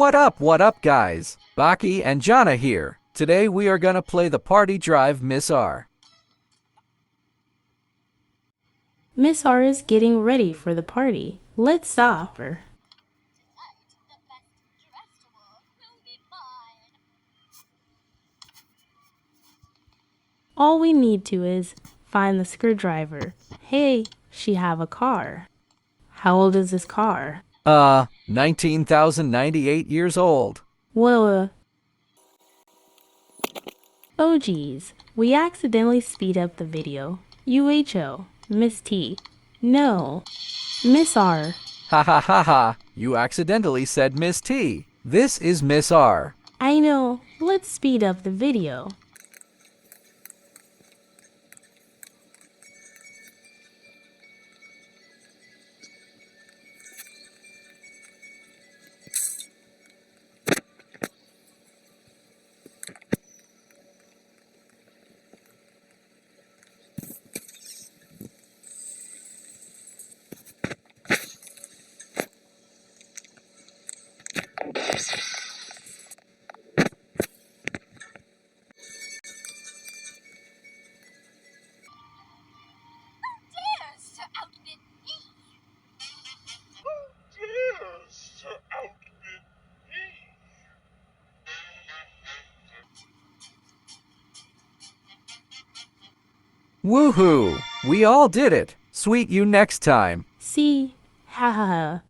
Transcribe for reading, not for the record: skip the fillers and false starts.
What up, guys? Baki and Gianna here. Today we are gonna play the party drive Miss R. Miss R is getting ready for the party. Let's stop her. All we need to is find the screwdriver. Hey, she have a car. How old is this car? 19,098 years old. Well, oh geez, we accidentally speed up the video. UHO, Miss T. No, Miss R. Ha ha ha ha. You accidentally said Miss T. This is Miss R. I know, let's speed up the video. Woohoo! We all did it. Sweet you next time. See, ha ha ha.